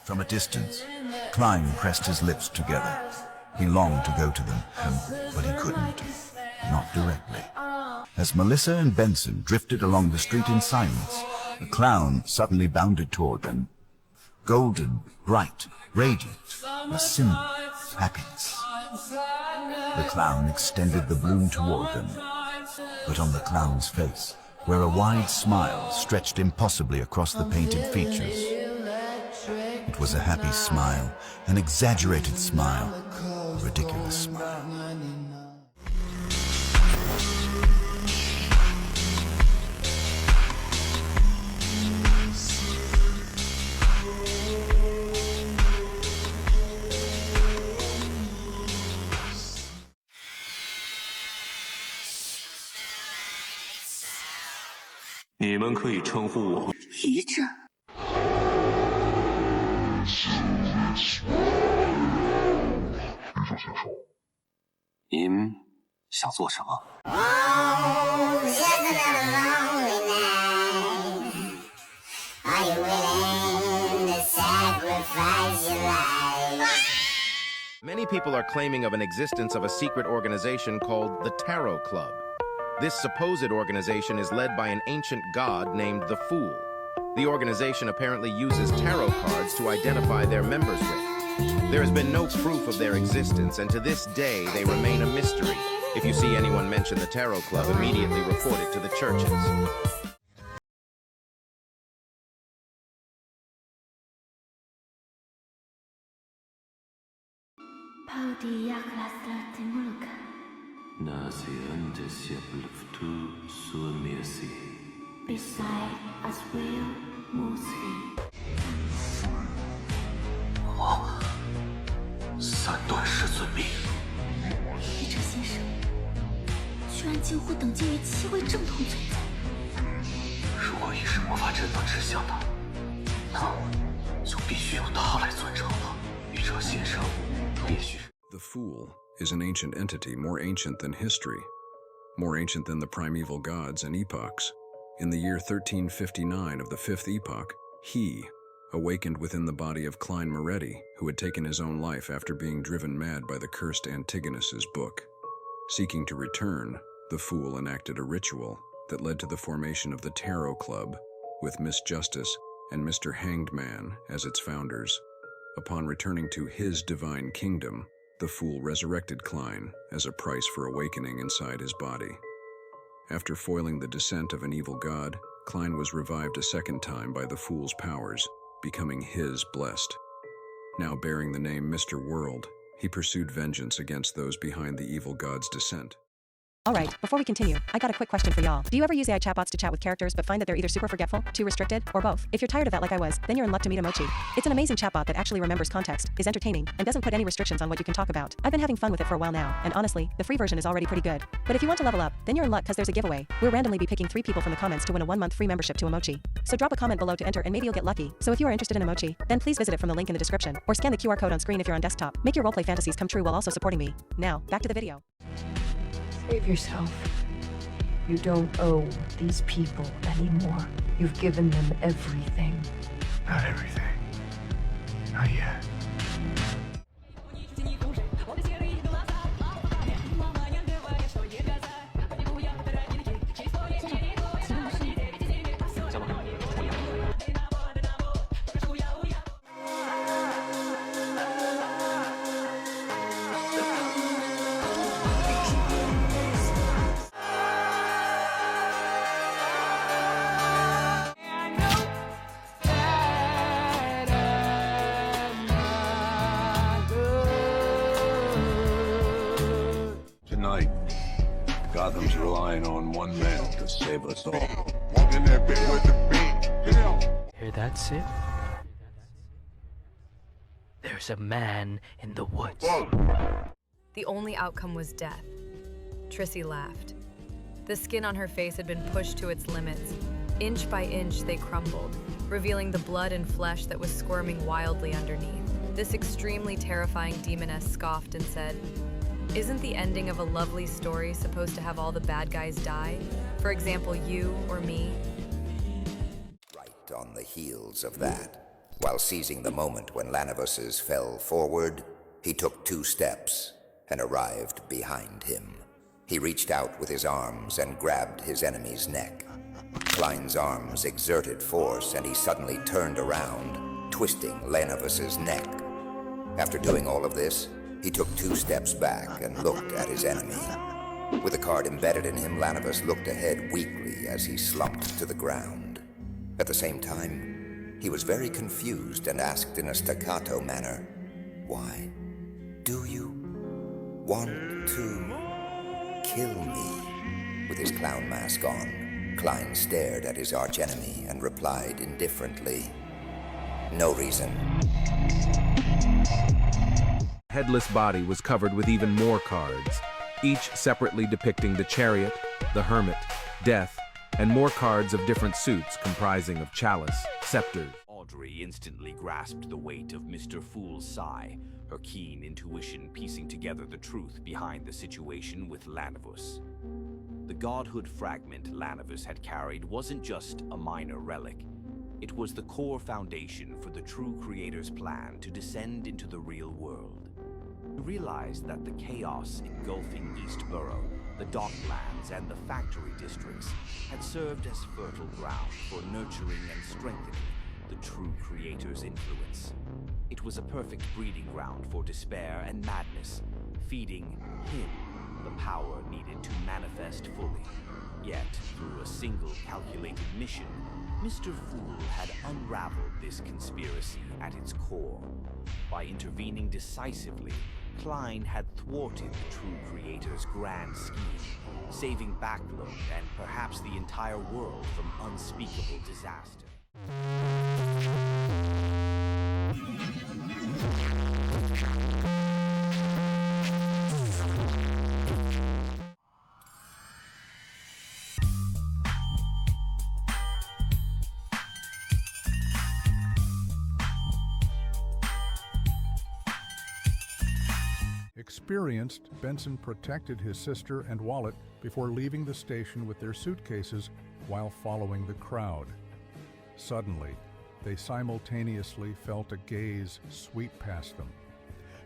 From a distance, Klein pressed his lips together. He longed to go to them, but he couldn't. Not directly. As Melissa and Benson drifted along the street in silence, the clown suddenly bounded toward them. Golden, bright, radiant, a symbol of happiness. The clown extended the bloom toward them, but on the clown's face, where a wide smile stretched impossibly across the painted features. It was a happy smile, an exaggerated smile, a ridiculous smile. Many people are claiming of an existence of a secret organization called the Tarot Club. This supposed organization is led by an ancient god named the Fool. The organization apparently uses tarot cards to identify their members with. There has been no proof of their existence, and to this day they remain a mystery. If you see anyone mention the Tarot Club, immediately report it to the churches. The Fool is an ancient entity more ancient than history, more ancient than the primeval gods and epochs. In the year 1359 of the fifth epoch, he awakened within the body of Klein Moretti, who had taken his own life after being driven mad by the cursed Antigonus's book. Seeking to return, the Fool enacted a ritual that led to the formation of the Tarot Club, with Miss Justice and Mr. Hanged Man as its founders. Upon returning to his divine kingdom, the Fool resurrected Klein as a price for awakening inside his body. After foiling the descent of an evil god, Klein was revived a second time by the Fool's powers, becoming his blessed. Now bearing the name Mr. World, he pursued vengeance against those behind the evil god's descent. Alright, before we continue, I got a quick question for y'all. Do you ever use AI chatbots to chat with characters but find that they're either super forgetful, too restricted, or both? If you're tired of that like I was, then you're in luck to meet Emochi. It's an amazing chatbot that actually remembers context, is entertaining, and doesn't put any restrictions on what you can talk about. I've been having fun with it for a while now, and honestly, the free version is already pretty good. But if you want to level up, then you're in luck because there's a giveaway. We'll randomly be picking 3 people from the comments to win a 1-month free membership to Emochi. So drop a comment below to enter and maybe you'll get lucky. So if you are interested in Emochi, then please visit it from the link in the description, or scan the QR code on screen if you're on desktop. Make your roleplay fantasies come true while also supporting me. Now, back to the video. Save yourself. You don't owe these people anymore. You've given them everything. Not everything. Not yet. Tonight, Gotham's relying on one man to save us all. Walk in that bit with the beat. Hear that, Sid? There's a man in the woods. The only outcome was death. Trissy laughed. The skin on her face had been pushed to its limits. Inch by inch, they crumbled, revealing the blood and flesh that was squirming wildly underneath. This extremely terrifying demoness scoffed and said, "Isn't the ending of a lovely story supposed to have all the bad guys die? For example, you or me?" Right on the heels of that, While seizing the moment when Lanavus's fell forward, he took 2 steps and arrived behind him. He reached out with his arms and grabbed his enemy's neck. Klein's arms exerted force, and he suddenly turned around, twisting Lanavus's neck. After doing all of this, he took 2 steps back and looked at his enemy. With the card embedded in him, Lanavus looked ahead weakly as he slumped to the ground. At the same time, he was very confused and asked in a staccato manner, "Why do you want to kill me?" With his clown mask on, Klein stared at his archenemy and replied indifferently, "No reason." Headless body was covered with even more cards, each separately depicting the Chariot, the Hermit, Death, and more cards of different suits comprising of chalice, scepters. Audrey instantly grasped the weight of Mr. Fool's sigh, her keen intuition piecing together the truth behind the situation with Lanavus. The godhood fragment Lanavus had carried wasn't just a minor relic. It was the core foundation for the true creator's plan to descend into the real world. He realized that the chaos engulfing East Borough, the docklands, and the factory districts had served as fertile ground for nurturing and strengthening the true creator's influence. It was a perfect breeding ground for despair and madness, feeding him the power needed to manifest fully. Yet, through a single calculated mission, Mr. Fool had unraveled this conspiracy at its core. By intervening decisively, Klein had thwarted the true creator's grand scheme, saving Backlund and perhaps the entire world from unspeakable disaster. Experienced, Benson protected his sister and wallet before leaving the station with their suitcases while following the crowd. Suddenly, they simultaneously felt a gaze sweep past them.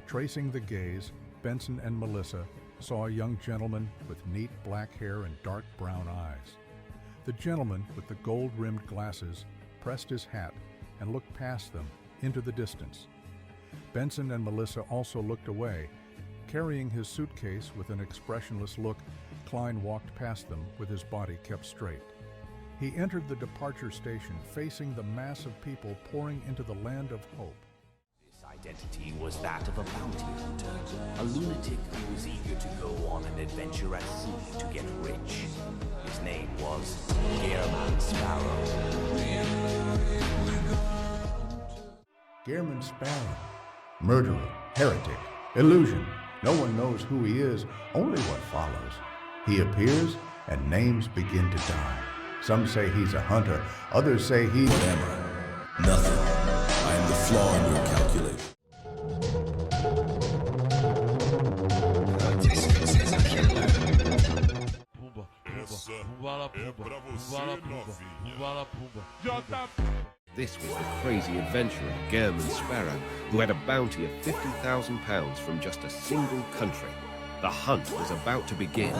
Tracing the gaze, Benson and Melissa saw a young gentleman with neat black hair and dark brown eyes. The gentleman with the gold-rimmed glasses pressed his hat and looked past them into the distance. Benson and Melissa also looked away. Carrying his suitcase with an expressionless look, Klein walked past them with his body kept straight. He entered the departure station, facing the mass of people pouring into the land of hope. This identity was that of a bounty hunter, a lunatic who was eager to go on an adventure at sea to get rich. His name was Gehrman Sparrow. Gehrman Sparrow. Murderer, heretic, illusion. No one knows who he is, only what follows. He appears, and names begin to die. Some say he's a hunter, others say he's... What am I? Nothing. I am the flaw in your calculation. This was the crazy adventurer Gehrman Sparrow, who had a bounty of £50,000 from just a single country. The hunt was about to begin.